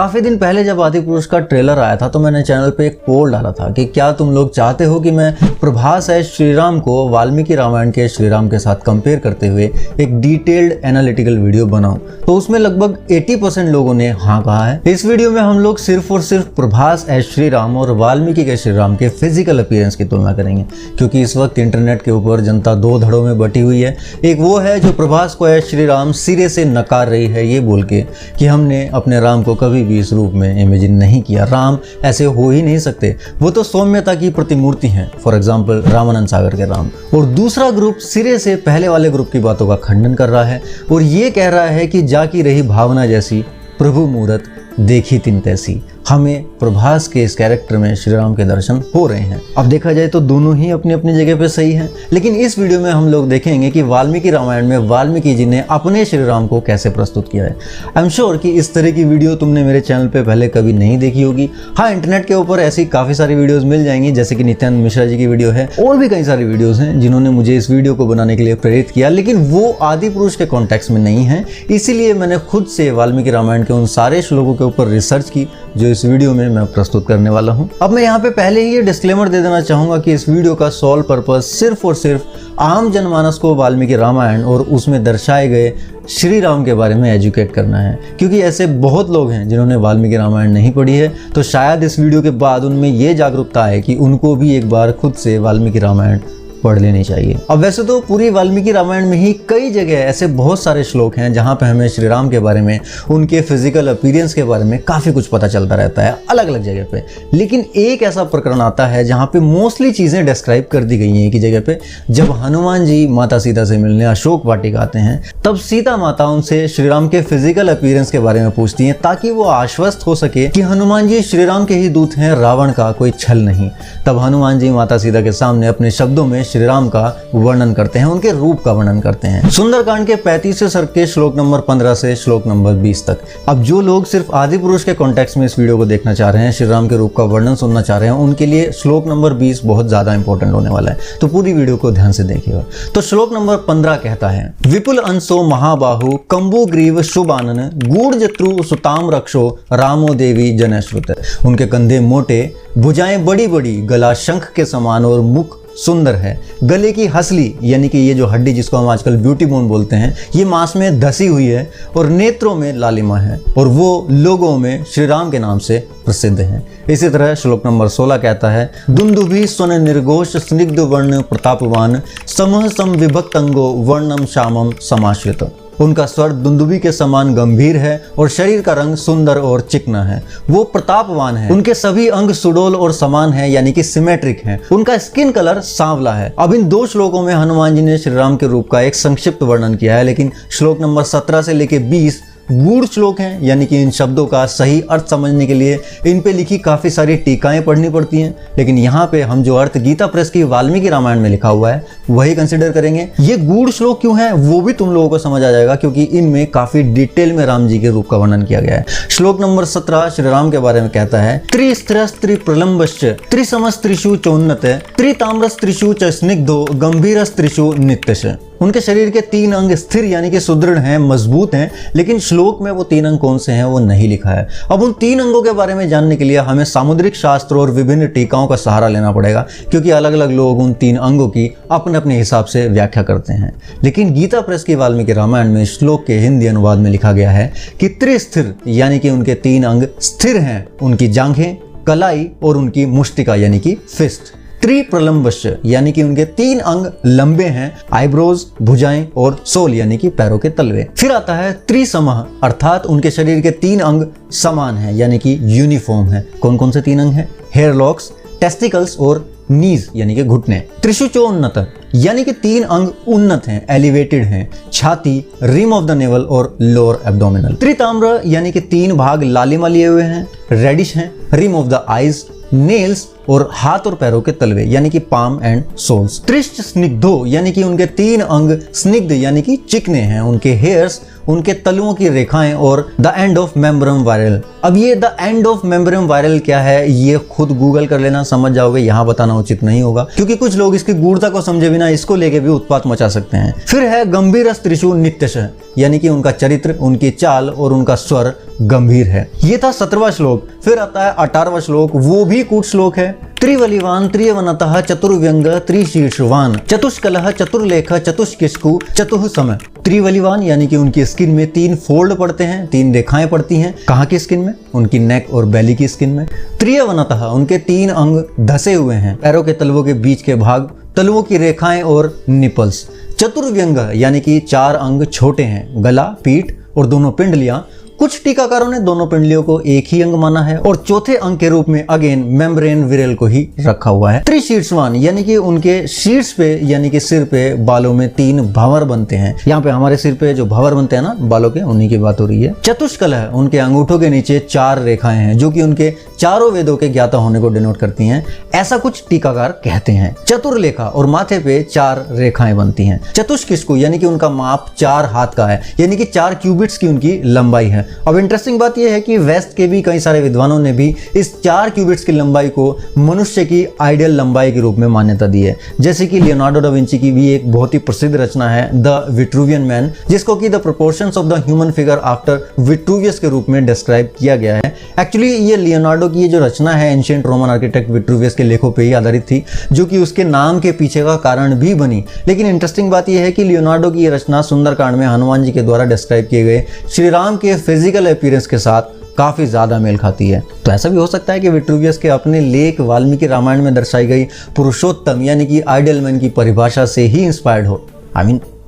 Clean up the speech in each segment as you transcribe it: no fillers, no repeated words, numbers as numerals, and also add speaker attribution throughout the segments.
Speaker 1: काफी दिन पहले जब आदिपुरुष का ट्रेलर आया था तो मैंने चैनल पे एक पोल डाला था कि क्या तुम लोग चाहते हो कि मैं प्रभास है श्रीराम को वाल्मीकि रामायण के श्रीराम के साथ कंपेयर करते हुए एक डिटेल्ड एनालिटिकल वीडियो बनाऊं। तो उसमें लगभग 80% लोगों ने हाँ कहा है। इस वीडियो में हम लोग सिर्फ और सिर्फ प्रभास है श्रीराम और वाल्मीकि के श्रीराम के फिजिकल अपीयरेंस की तुलना करेंगे, क्योंकि इस वक्त इंटरनेट के ऊपर जनता दो धड़ों में बटी हुई है। एक वो है जो प्रभास को है श्रीराम सिरे से नकार रही है ये बोल के कि हमने अपने राम को कभी भी इस रूप में इमेजिन नहीं किया, राम ऐसे हो ही नहीं सकते, वो तो सौम्यता की प्रतिमूर्ति हैं, फॉर एग्जाम्पल रामानंद सागर के राम। और दूसरा ग्रुप सिरे से पहले वाले ग्रुप की बातों का खंडन कर रहा है और ये कह रहा है कि जाकी रही भावना जैसी प्रभु मूरत देखी तिन तैसी। हमें प्रभास के इस कैरेक्टर में श्री राम के दर्शन हो रहे हैं। अब देखा जाए तो दोनों ही अपनी अपनी जगह पे सही हैं, लेकिन इस वीडियो में हम लोग देखेंगे कि वाल्मीकि रामायण में वाल्मीकि जी ने अपने श्री राम को कैसे प्रस्तुत किया है। आई एम श्योर कि इस तरह की वीडियो तुमने मेरे चैनल पे पहले कभी नहीं देखी होगी। हाँ, इंटरनेट के ऊपर ऐसी काफ़ी सारी वीडियोज़ मिल जाएंगी, जैसे कि नित्यानंद मिश्रा जी की वीडियो है और भी कई सारी वीडियोज़ हैं जिन्होंने मुझे इस वीडियो को बनाने के लिए प्रेरित किया, लेकिन वो आदिपुरुष के कॉन्टेक्स्ट में नहीं है। इसीलिए मैंने खुद से वाल्मीकि रामायण के उन सारे श्लोकों के ऊपर रिसर्च की जो इस वीडियो में मैं प्रस्तुत करने वाला हूं। अब मैं यहाँ पे पहले ही ये डिस्क्लेमर दे देना चाहूंगा कि इस वीडियो का सोल पर्पस सिर्फ और सिर्फ आम जनमानस को वाल्मीकि रामायण और उसमें दर्शाए गए श्री राम के बारे में एजुकेट करना है, क्योंकि ऐसे बहुत लोग हैं जिन्होंने वाल्मीकि रामायण नहीं पढ़ी है। तो शायद इस वीडियो के बाद उनमें ये जागरूकता है कि उनको भी एक बार खुद से वाल्मीकि रामायण पढ़ लेनी चाहिए। अब वैसे तो पूरी वाल्मीकि रामायण में ही कई जगह ऐसे बहुत सारे श्लोक हैं जहां पे हमें श्री राम के बारे में, उनके फिजिकल अपीयरेंस के बारे में काफ़ी कुछ पता चलता रहता है अलग अलग जगह पे। लेकिन एक ऐसा प्रकरण आता है जहां पे मोस्टली चीज़ें डिस्क्राइब कर दी गई हैं एक ही जगह पे। जब हनुमान जी माता सीता से मिलने अशोक वाटिका आते हैं, तब सीता माता उनसे श्री राम के फिजिकल अपीयरेंस के बारे में पूछती हैं ताकि वो आश्वस्त हो सके कि हनुमान जी श्री राम के ही दूत हैं, रावण का कोई छल नहीं। तब हनुमान जी माता सीता के सामने अपने शब्दों में श्री राम का वर्णन करते हैं, उनके रूप का वर्णन करते हैं। सुंदरकांड के 35वें सर्ग के श्लोक नंबर 15 से श्लोक नंबर 20 तक। अब जो लोग सिर्फ आदिपुरुष के कॉन्टेक्स्ट में इस वीडियो को देखना चाह रहे हैं, श्री राम के रूप का वर्णन सुनना चाह रहे हैं, उनके लिए श्लोक नंबर 20 बहुत ज्यादा इंपॉर्टेंट होने वाला है, तो पूरी वीडियो को ध्यान से देखिएगा। तो श्लोक नंबर 15 कहता है, विपुल अंशो महाबाहु कंबु ग्रीव शुभानन गूढ़ जत्रु सुताम रक्षो रामो देवी जनश्रुत। उनके कंधे मोटे, भुजाएं बड़ी बड़ी, गला शंख के समान और मुख सुंदर है। गले की हसली यानी कि ये जो हड्डी जिसको हम आजकल ब्यूटी बोन बोलते हैं, ये मांस में धसी हुई है और नेत्रों में लालिमा है और वो लोगों में श्री राम के नाम से प्रसिद्ध है। इसी तरह श्लोक नंबर 16 कहता है, दुंदुभि स्वर्ण निर्घोष स्निग्ध वर्ण प्रतापवान समह सम विभक्त अंगो वर्णम श्यामम समाश्रित। उनका स्वर दुंदुभी के समान गंभीर है और शरीर का रंग सुंदर और चिकना है। वो प्रतापवान है, उनके सभी अंग सुडोल और समान है यानी कि सिमेट्रिक हैं। उनका स्किन कलर सांवला है। अब इन दो श्लोकों में हनुमान जी ने श्री राम के रूप का एक संक्षिप्त वर्णन किया है, लेकिन श्लोक नंबर 17 से लेके 20 गूढ़ श्लोक हैं, यानी कि इन शब्दों का सही अर्थ समझने के लिए इन पे लिखी काफ़ी सारी टीकाएं पढ़नी पड़ती हैं। लेकिन यहाँ पे हम जो अर्थ गीता प्रेस की वाल्मीकि रामायण में लिखा हुआ है वही कंसिडर करेंगे। ये गूढ़ श्लोक क्यों है वो भी तुम लोगों को समझ आ जाएगा, क्योंकि इनमें काफ़ी डिटेल में राम जी के रूप का वर्णन किया गया है। श्लोक नंबर 17 श्री राम के बारे में कहता है, त्रिस्त्रस्त्रि प्रलंबश्च त्रिसमस्त्रिषु चोन्नत त्रिताम्रस्त्रिषु च स्निग्धो गंभीरस्त्रिषु नित्यश। उनके शरीर के 3 अंग स्थिर यानी कि सुदृढ़ हैं, मजबूत हैं, लेकिन श्लोक में वो 3 अंग कौन से हैं वो नहीं लिखा है। अब उन 3 अंगों के बारे में जानने के लिए हमें सामुद्रिक शास्त्र और विभिन्न टीकाओं का सहारा लेना पड़ेगा, क्योंकि अलग अलग लोग उन 3 अंगों की अपने अपने हिसाब से व्याख्या करते हैं। लेकिन गीता प्रेस की वाल्मीकि रामायण में श्लोक के हिंदी अनुवाद में लिखा गया है कि त्रिस्थिर यानी कि उनके 3 अंग स्थिर हैं, उनकी जांघें, कलाई और उनकी मुष्टिका यानी कि फिस्ट। त्रिप्रलंबश्च यानी कि उनके 3 अंग लंबे हैं, आईब्रोज, भुजाएं और सोल यानी कि पैरों के तलवे। फिर आता है त्रिसमः, अर्थात उनके शरीर के 3 अंग समान हैं यानी कि यूनिफॉर्म है। कौन कौन से 3 अंग हैं? हेयर लॉक्स, टेस्टिकल्स और नीज यानी कि घुटने। त्रिशुचोन्नत यानी कि 3 अंग उन्नत हैं, एलिवेटेड हैं, छाती, रिम ऑफ द नेवल और लोअर एब्डोमिनल। त्रिताम्र यानी कि 3 भाग लालिमा लिए हुए हैं, रेडिश हैं, rim of the eyes, nails और हाथ और पैरों के तलवे यानी कि पाम एंड सोल्स। त्रिष्ट स्निग्धो यानी कि उनके 3 अंग स्निग्ध यानी कि चिकने हैं, उनके हेयर्स, उनके तलुओं की रेखाएं और the end of membrane viral. अब ये the end of membrane viral क्या है ये खुद गूगल कर लेना, समझ जाओगे, यहाँ बताना उचित नहीं होगा क्योंकि कुछ लोग इसकी गूढ़ता को समझे बिना इसको लेके भी उत्पात मचा सकते हैं। फिर है गंभीर त्रिशु नित्यश, यानी कि उनका चरित्र, उनकी चाल और उनका स्वर गंभीर है। ये था 17वां श्लोक। फिर आता है 18वां श्लोक, वो भी कूट श्लोक है। त्रिवलिवान त्रियवनतः चतुर्व्यंग त्रिशीर्षवान चतुष्कलह चतुर्लेख चतुष्किस्कु चतुः सम। त्रिवलिवान यानी कि उनकी स्किन में 3 फोल्ड पड़ते हैं, 3 रेखाएं पड़ती हैं। कहाँ की स्किन में? उनकी नेक और बेली की स्किन में। त्रियवनतः उनके 3 अंग धसे हुए हैं, पैरों के तलवों के बीच के भाग, तलवों की रेखाएं और निपल्स। चतुर्व्यंग यानी कि 4 अंग छोटे हैं, गला, पीठ और दोनों पिंडलियां। कुछ टीकाकारों ने दोनों पिंडलियों को एक ही अंग माना है और चौथे अंग के रूप में अगेन मेम्ब्रेन विरल को ही रखा हुआ है। त्रिशीर्षवान यानी कि उनके शीर्ष पे यानी कि सिर पे बालों में 3 भंवर बनते हैं। यहाँ पे हमारे सिर पे जो भंवर बनते हैं ना बालों के, उन्हीं की बात हो रही है। चतुष्कलह उनके अंगूठों के नीचे 4 रेखाएं हैं जो कि उनके चारों वेदों के ज्ञाता होने को डिनोट करती हैं, ऐसा कुछ टीकाकार कहते हैं। चतुर्लेखा और माथे पे 4 रेखाएं बनती हैं। चतुष्किस्कु यानी कि उनका माप 4 हाथ का है, यानी कि 4 क्यूबिट्स की उनकी लंबाई है। अब इंटरेस्टिंग बात यह है कि वेस्ट के भी कई सारे विद्वानों ने भी इस 4 क्यूबिट्स की लंबाई को मनुष्य की आइडियल लंबाई के रूप में मान्यता दी है। जैसे कि लियोनार्डो दा विंची की भी एक बहुत ही प्रसिद्ध रचना है द विट्रूवियन मैन, जिसको कि the proportions of the human figure after Vitruvius के रूप में डिस्क्राइब किया गया है। एक्चुअली ये लियोनार्डो की ये जो रचना है एंशिएंट रोमन आर्किटेक्ट विट्रूवियस के लेखों पर ही आधारित थी, जो कि उसके नाम के पीछे का कारण भी बनी। लेकिन इंटरेस्टिंग बात यह है कि लियोनार्डो की ये रचना सुंदरकांड में हनुमान जी के द्वारा डिस्क्राइब किए गए श्री राम के फिजिकल अपीयरेंस के साथ काफी ज्यादा मेल खाती है। तो ऐसा भी हो सकता है कि विट्रूवियस के अपने लेख वाल्मीकि रामायण में दर्शाई गई पुरुषोत्तम यानी कि आइडियल मैन की परिभाषा से ही इंस्पायर्ड हो।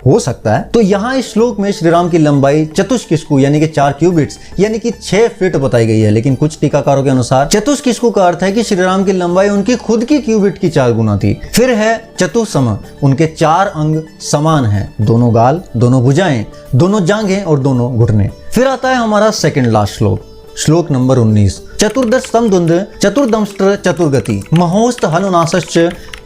Speaker 1: हो सकता है। तो यहाँ इस श्लोक में श्री राम की लंबाई चतुष्किस्कु यानी कि 4 क्यूबिट्स यानी कि 6 फीट बताई गई है। लेकिन कुछ टीकाकारों के अनुसार चतुष्किस्कु का अर्थ है कि श्री राम की लंबाई उनकी खुद की क्यूबिट की 4 गुना थी। फिर है चतुसम, उनके 4 अंग समान हैं, दोनों गाल, दोनों भुजाएं, दोनों जांघें और दोनों घुटने। फिर आता है हमारा सेकंड लास्ट श्लोक, श्लोक नंबर 19। चतुर्दश समद्वंद चतुर्दंष्ट्र चतुर्गति महोस्त हनुनासश्च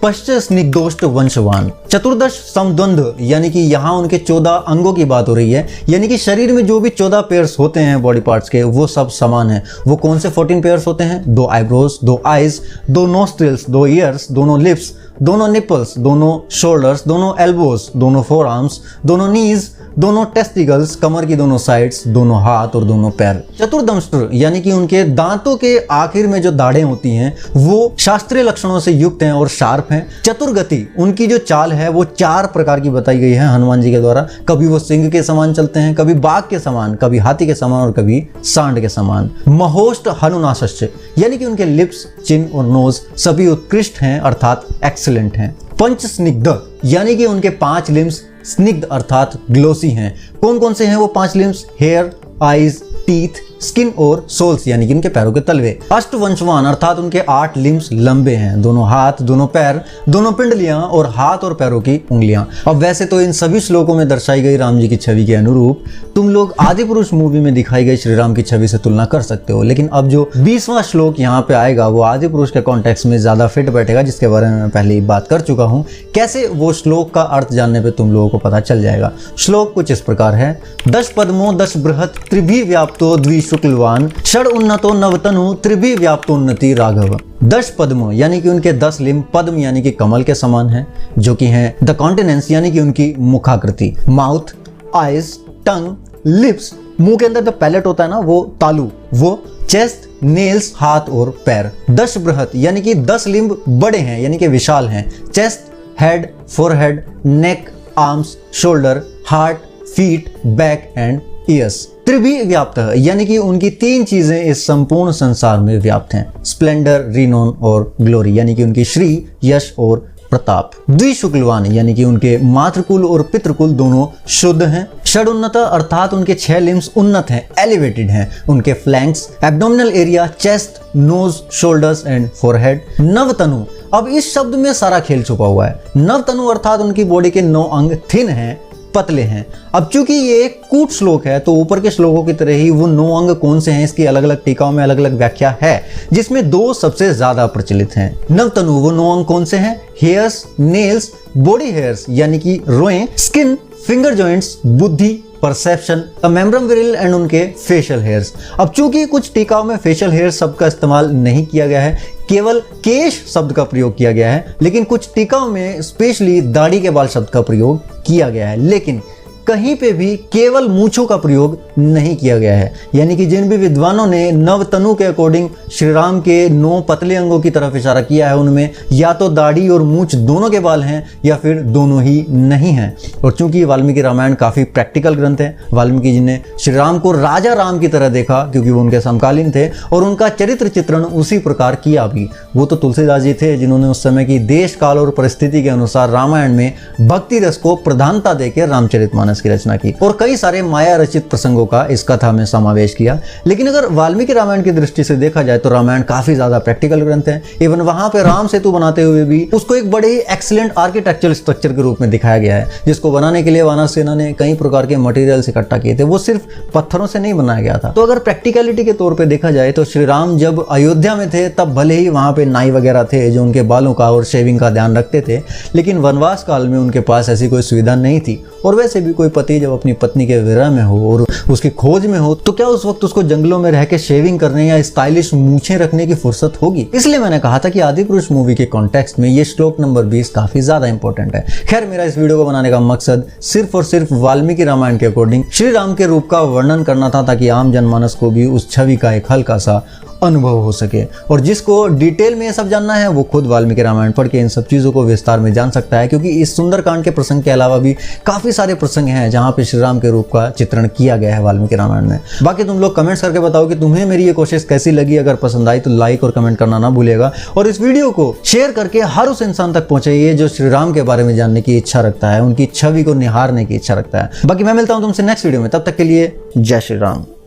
Speaker 1: पश्च स्निग्धोष्ट वंशवान। चतुर्दश समद्वंद यानी कि यहाँ उनके 14 अंगों की बात हो रही है, यानी कि शरीर में जो भी 14 पेयर्स होते हैं बॉडी पार्ट्स के वो सब समान हैं। वो कौन से 14 पेयर्स होते हैं? 2 आईब्रोज, 2 आईज, 2 नोस्ट्रिल्स, 2 ईयर्स, दोनों लिप्स, दोनों निपल्स, दोनों शोल्डर्स, दोनों एल्बोज, दोनों फोर आर्म्स, दोनों नीज, दोनों टेस्टिकल्स, कमर की दोनों साइड्स, दोनों हाथ और दोनों पैर। चतुर्दंष्ट्र यानी कि उनके दांतों के आखिर में जो दाढ़ें होती हैं वो शास्त्रीय लक्षणों से युक्त हैं और शार्प हैं। चतुर्गति उनकी जो चाल है वो 4 प्रकार की बताई गई है हनुमान जी के द्वारा। कभी वो सिंह के समान चलते हैं, कभी बाघ के समान, कभी हाथी के समान और कभी सांड के समान। महोष्ट हनुनासश्च यानी कि उनके लिप्स, चिन और नोज सभी उत्कृष्ट हैं अर्थात एक्सीलेंट हैं। पंच स्निग्ध यानी कि उनके 5 लिम्स स्निग्ध अर्थात ग्लोसी हैं। कौन कौन से हैं वो 5 limbs? Hair, eyes, teeth, skin और सोल्स यानी कि उनके पैरों के तलवे। अष्टवंशवान अर्थात उनके 8 लिम्स लंबे हैं, दोनों हाथ, दोनों पैर, दोनों पिंडलियां और हाथ और पैरों की उंगलियां। अब वैसे तो इन सभी श्लोकों में दर्शाई गई राम जी की छवि के अनुरूप तुम लोग आदिपुरुष मूवी में दिखाई गई श्री राम की छवि से तुलना कर सकते हो, लेकिन अब जो 20वां श्लोक यहाँ पे आएगा वो आदिपुरुष के कॉन्टेक्स्ट में ज्यादा फिट बैठेगा, जिसके बारे में मैं पहले ही बात कर चुका हूँ। कैसे, वो श्लोक का अर्थ जानने पर तुम लोगों को पता चल जाएगा। श्लोक कुछ इस प्रकार है। 10 पद्मो 10 बृहत त्रिभी व्याप्तो द्विशुक्लवान षड उन्नतो नवतनु त्रिभी व्याप्तोन्नति राघव। 10 पद्म यानी कि उनके 10 लिम्ब, पद्म यानी कि कमल के समान हैं, जो कि हैं द कॉन्टिनेंस यानी कि उनकी मुखाकृति। माउथ, आईज, टंग, लिप्स, मुंह के अंदर जो पैलेट होता है ना वो तालू, वो चेस्ट, नेल्स, हाथ और पैर। 10 बृहत यानी कि 10 लिम्ब बड़े हैं यानी कि विशाल हैं। Chest, head, forehead, neck, arms, shoulder, heart, feet, back and ears. त्रिभी व्याप्त यानी कि उनकी 3 चीजें इस संपूर्ण संसार में व्याप्त हैं, स्प्लेंडर, रिनोन और ग्लोरी यानी कि उनकी श्री, यश और प्रताप। द्विशुक्लवान यानी कि उनके मातृकुल और पितृकुल दोनों शुद्ध हैं। षडउन्नत अर्थात उनके 6 लिम्स उन्नत हैं, एलिवेटेड हैं। उनके flanks, abdominal area, chest, nose, shoulders and forehead. नवतनु, अब इस शब्द में सारा खेल छुपा हुआ है। नवतनु अर्थात उनकी बॉडी के 9 अंग थिन हैं, पतले हैं। अब चूंकि ये एक कूट श्लोक है तो ऊपर के श्लोकों की तरह ही वो 9 अंग कौन से हैं इसकी अलग अलग टीकाओं में अलग अलग व्याख्या है, जिसमें 2 सबसे ज्यादा प्रचलित हैं। नवतनु वो 9 अंग कौन से हैं? हेयर्स, नेल्स, बॉडी हेयर्स यानी कि रोएं, स्किन, फिंगर जॉइंट्स, बुद्धि, परसेप्शन, मेम्ब्रम विरिल एंड उनके फेशियल हेयर्स। अब चूंकि कुछ टीकाओं में फेशियल हेयर्स शब्द का इस्तेमाल नहीं किया गया है, केवल केश शब्द का प्रयोग किया गया है, लेकिन कुछ टीकाओं में स्पेशली दाढ़ी के बाल शब्द का प्रयोग किया गया है, लेकिन कहीं पे भी केवल मूंछों का प्रयोग नहीं किया गया है। यानी कि जिन भी विद्वानों ने नवतनु के अकॉर्डिंग श्री राम के 9 पतले अंगों की तरफ इशारा किया है, उनमें या तो दाढ़ी और मूंछ दोनों के बाल हैं या फिर दोनों ही नहीं हैं। और चूंकि वाल्मीकि रामायण काफ़ी प्रैक्टिकल ग्रंथ है, वाल्मीकि जी ने श्री राम को राजा राम की तरह देखा क्योंकि वो उनके समकालीन थे, और उनका चरित्र चित्रण उसी प्रकार किया भी। वो तो तुलसीदास जी थे जिन्होंने उस समय की देश काल और परिस्थिति के अनुसार रामायण में भक्ति रस को प्रधानता देकर रामचरितमानस की रचना की और कई सारे माया रचित प्रसंगों का इस कथा में समावेश किया। लेकिन अगर वाल्मीकि रामायण की दृष्टि से देखा जाए तो रामायण काफी ज्यादा प्रैक्टिकल ग्रंथ है। इवन वहां पे राम सेतु बनाते हुए भी उसको एक बड़े ही एक्सीलेंट आर्किटेक्चरल स्ट्रक्चर के रूप में दिखाया गया है, जिसको बनाने के लिए वानर सेना ने कई प्रकार के मटेरियल्स इकट्ठा किए थे। वो सिर्फ पत्थरों से नहीं बनाया गया था। तो अगर प्रैक्टिकलिटी के तौर पर देखा जाए तो श्री राम जब अयोध्या में थे तब भले ही वहां पे नाई वगैरह थे जो उनके बालों का और शेविंग का ध्यान रखते थे, लेकिन वनवास काल में उनके पास ऐसी कोई सुविधा नहीं थी। और वैसे भी कोई पति जब अपनी पत्नी के विरह में हो और उसकी खोज में हो तो क्या उस वक्त उसको जंगलों में रह के शेविंग करने या स्टाइलिश मूछें रखने की फुर्सत होगी? इसलिए मैंने कहा था कि आदिपुरुष मूवी के कॉन्टेक्स्ट में ये श्लोक नंबर 20 काफी ज्यादा इंपॉर्टेंट है। खैर, मेरा इस वीडियो को बनाने का मकसद सिर्फ और सिर्फ वाल्मीकि रामायण के अकॉर्डिंग श्री राम के रूप का वर्णन करना था, ताकि आम जनमानस को भी उस छवि का एक हल्का सा अनुभव हो सके। और जिसको डिटेल में ये सब जानना है वो खुद वाल्मीकि रामायण पढ़ के इन सब चीज़ों को विस्तार में जान सकता है, क्योंकि इस सुंदरकांड के प्रसंग के अलावा भी काफ़ी सारे प्रसंग हैं जहाँ पे श्री राम के रूप का चित्रण किया गया है वाल्मीकि रामायण में। बाकी तुम लोग कमेंट्स करके बताओ कि तुम्हें मेरी ये कोशिश कैसी लगी। अगर पसंद आई तो लाइक और कमेंट करना ना भूलिएगा, और इस वीडियो को शेयर करके हर उस इंसान तक पहुंचाइए जो श्री राम के बारे में जानने की इच्छा रखता है, उनकी छवि को निहारने की इच्छा रखता है। बाकी मैं मिलता हूं तुमसे नेक्स्ट वीडियो में, तब तक के लिए जय श्री राम।